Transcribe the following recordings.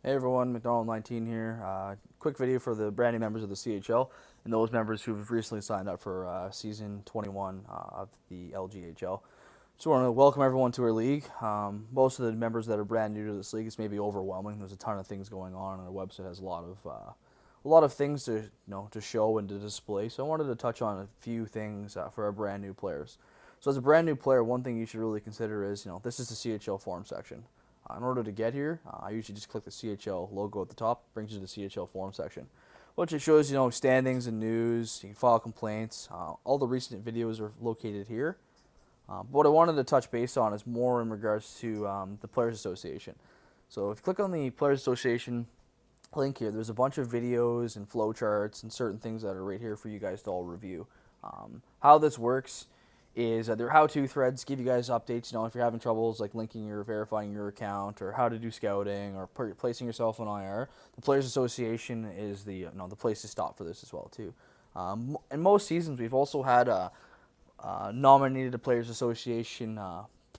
Hey everyone, McDonald19 here. Quick video for the brand new members of the CHL and those members who've recently signed up for season 21 of the LGHL. Just want to welcome everyone to our league. Most of the members that are brand new to this league, it's maybe overwhelming. There's a ton of things going on, and our website has a lot of things to show and to display. So I wanted to touch on a few things for our brand new players. So as a brand new player, one thing you should really consider is this is the CHL form section. In order to get here, I usually just click the CHL logo at the top, brings you to the CHL forum section, which it shows standings and news. You can file complaints. All the recent videos are located here. But what I wanted to touch base on is more in regards to the Players Association. So if you click on the Players Association link here, there's a bunch of videos and flowcharts and certain things that are right here for you guys to all review. How this works is their how-to threads give you guys updates. If you're having troubles like linking or verifying your account, or how to do scouting, or placing yourself on IR, the Players Association is the place to stop for this as well too. In most seasons, we've also had nominated a Players Association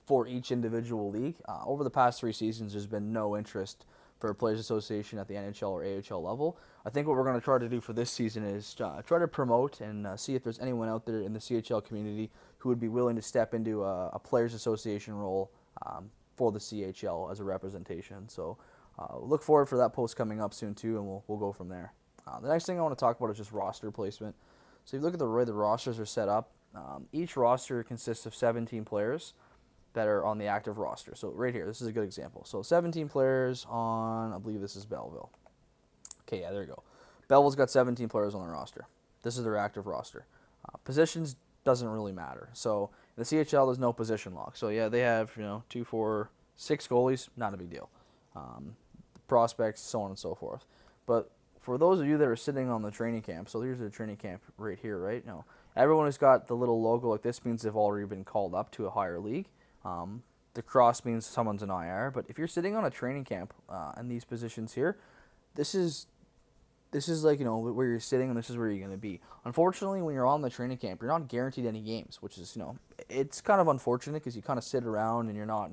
for each individual league. Over the past 3 seasons, there's been no interest for a Players Association at the NHL or AHL level. I think what we're going to try to do for this season is try to promote and see if there's anyone out there in the CHL community who would be willing to step into a Players Association role for the CHL as a representation. So look forward for that post coming up soon too, and we'll go from there. The next thing I want to talk about is just roster placement. So if you look at the way the rosters are set up, each roster consists of 17 players that are on the active roster. So right here, this is a good example. So 17 players on, I believe this is Belleville. Okay, yeah, there you go. Belleville's got 17 players on their roster. This is their active roster. Positions doesn't really matter. So in the CHL, there's no position lock. So yeah, they have 2, 4, 6 goalies, not a big deal. Prospects, so on and so forth. But for those of you that are sitting on the training camp, so here's the training camp right here, right? Everyone who's got the little logo like this means they've already been called up to a higher league. The cross means someone's an IR, but if you're sitting on a training camp in these positions here, this is like where you're sitting, and this is where you're going to be. Unfortunately, when you're on the training camp, you're not guaranteed any games, which is it's kind of unfortunate because you kind of sit around and you're not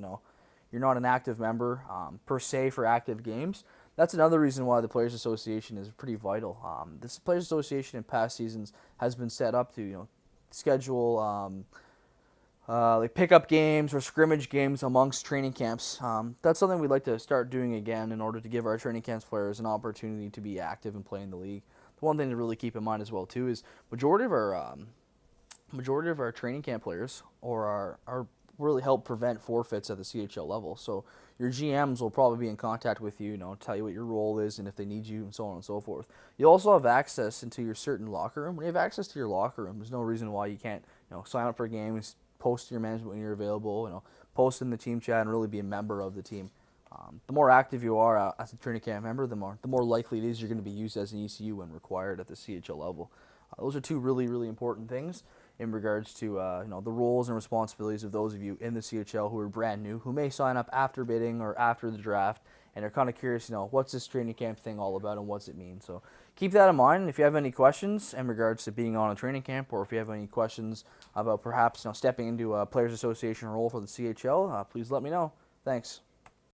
an active member per se for active games. That's another reason why the Players Association is pretty vital. This Players Association in past seasons has been set up to schedule like pickup games or scrimmage games amongst training camps. That's something we'd like to start doing again in order to give our training camps players an opportunity to be active and play in the league. The one thing to really keep in mind as well too is majority of our training camp players are really help prevent forfeits at the CHL level. So your GMs will probably be in contact with you, tell you what your role is and if they need you and so on and so forth. You also have access into your certain locker room. When you have access to your locker room, there's no reason why you can't sign up for games, post to your management when you're available, post in the team chat and really be a member of the team. The more active you are as a training camp member, the more likely it is you're going to be used as an ECU when required at the CHL level. Those are two really, really important things in regards to the roles and responsibilities of those of you in the CHL who are brand new, who may sign up after bidding or after the draft, and are kind of curious, what's this training camp thing all about and what's it mean? So keep that in mind. If you have any questions in regards to being on a training camp, or if you have any questions about perhaps stepping into a Players Association role for the CHL, please let me know. Thanks.